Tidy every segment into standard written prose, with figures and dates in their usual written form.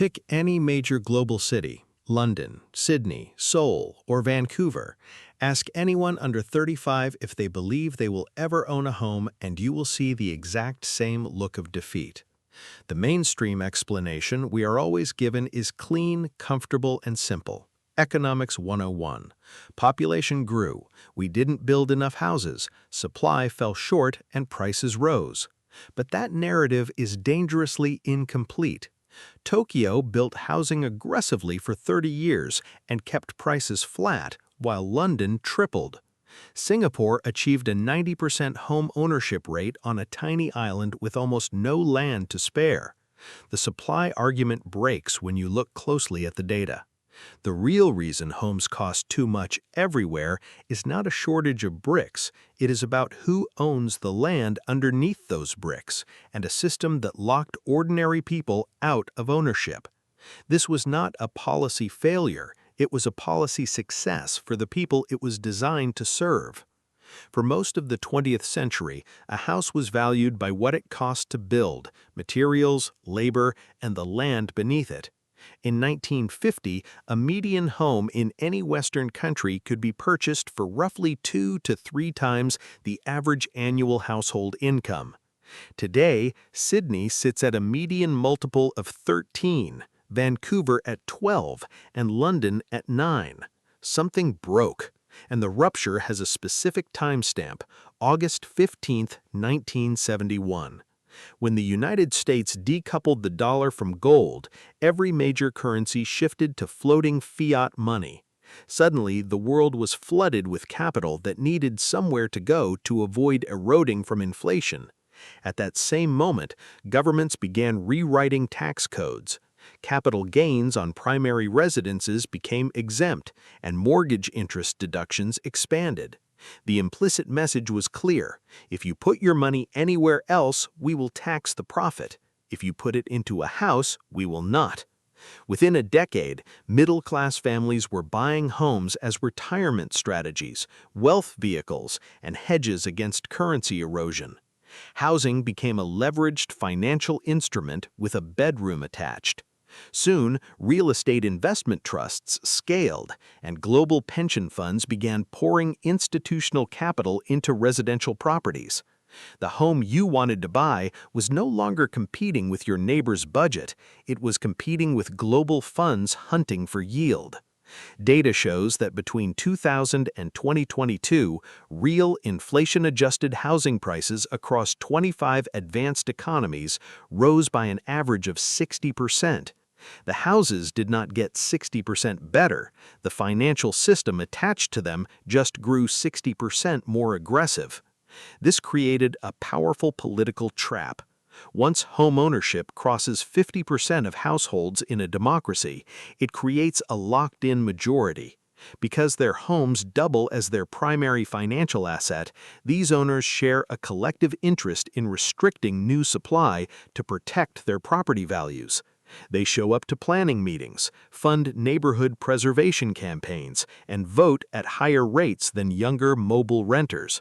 Pick any major global city, London, Sydney, Seoul, or Vancouver. Ask anyone under 35 if they believe they will ever own a home, and you will see the exact same look of defeat. The mainstream explanation we are always given is clean, comfortable, and simple. Economics 101. Population grew, we didn't build enough houses, supply fell short, and prices rose. But that narrative is dangerously incomplete. Tokyo built housing aggressively for 30 years and kept prices flat, while London tripled. Singapore achieved a 90% home ownership rate on a tiny island with almost no land to spare. The supply argument breaks when you look closely at the data. The real reason homes cost too much everywhere is not a shortage of bricks, it is about who owns the land underneath those bricks, and a system that locked ordinary people out of ownership. This was not a policy failure, it was a policy success for the people it was designed to serve. For most of the 20th century, a house was valued by what it cost to build, materials, labor, and the land beneath it. In 1950, a median home in any Western country could be purchased for roughly 2 to 3 times the average annual household income. Today, Sydney sits at a median multiple of 13, Vancouver at 12, and London at 9. Something broke, and the rupture has a specific timestamp, August 15, 1971. When the United States decoupled the dollar from gold, every major currency shifted to floating fiat money. Suddenly, the world was flooded with capital that needed somewhere to go to avoid eroding from inflation. At that same moment, governments began rewriting tax codes. Capital gains on primary residences became exempt, and mortgage interest deductions expanded. The implicit message was clear: if you put your money anywhere else, we will tax the profit. If you put it into a house, we will not. Within a decade, middle-class families were buying homes as retirement strategies, wealth vehicles, and hedges against currency erosion. Housing became a leveraged financial instrument with a bedroom attached. Soon, real estate investment trusts scaled, and global pension funds began pouring institutional capital into residential properties. The home you wanted to buy was no longer competing with your neighbor's budget, it was competing with global funds hunting for yield. Data shows that between 2000 and 2022, real inflation-adjusted housing prices across 25 advanced economies rose by an average of 60%. The houses did not get 60% better, the financial system attached to them just grew 60% more aggressive. This created a powerful political trap. Once home ownership crosses 50% of households in a democracy, it creates a locked-in majority. Because their homes double as their primary financial asset, these owners share a collective interest in restricting new supply to protect their property values. They show up to planning meetings, fund neighborhood preservation campaigns, and vote at higher rates than younger mobile renters.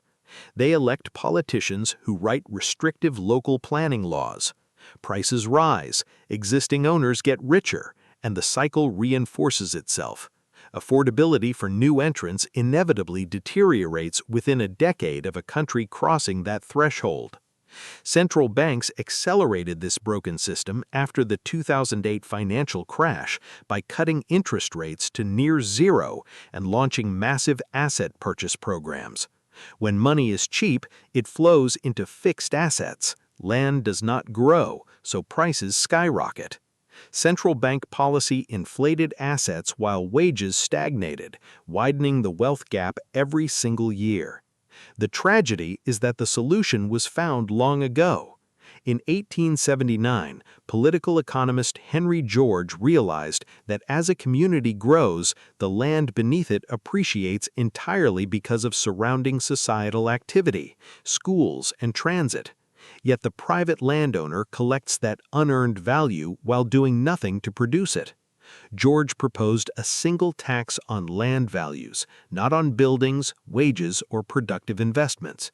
They elect politicians who write restrictive local planning laws. Prices rise, existing owners get richer, and the cycle reinforces itself. Affordability for new entrants inevitably deteriorates within a decade of a country crossing that threshold. Central banks accelerated this broken system after the 2008 financial crash by cutting interest rates to near zero and launching massive asset purchase programs. When money is cheap, it flows into fixed assets. Land does not grow, so prices skyrocket. Central bank policy inflated assets while wages stagnated, widening the wealth gap every single year. The tragedy is that the solution was found long ago. In 1879, political economist Henry George realized that as a community grows, the land beneath it appreciates entirely because of surrounding societal activity, schools, and transit. Yet the private landowner collects that unearned value while doing nothing to produce it. George proposed a single tax on land values, not on buildings, wages, or productive investments.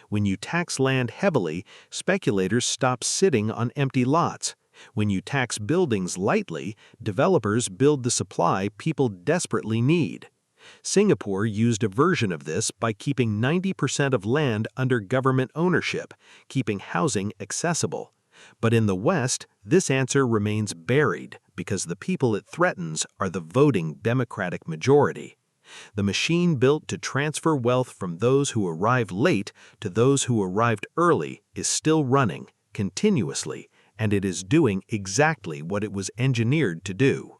When you tax land heavily, speculators stop sitting on empty lots. When you tax buildings lightly, developers build the supply people desperately need. Singapore used a version of this by keeping 90% of land under government ownership, keeping housing accessible. But in the West, this answer remains buried because the people it threatens are the voting Democratic majority. The machine built to transfer wealth from those who arrived late to those who arrived early is still running, continuously, and it is doing exactly what it was engineered to do.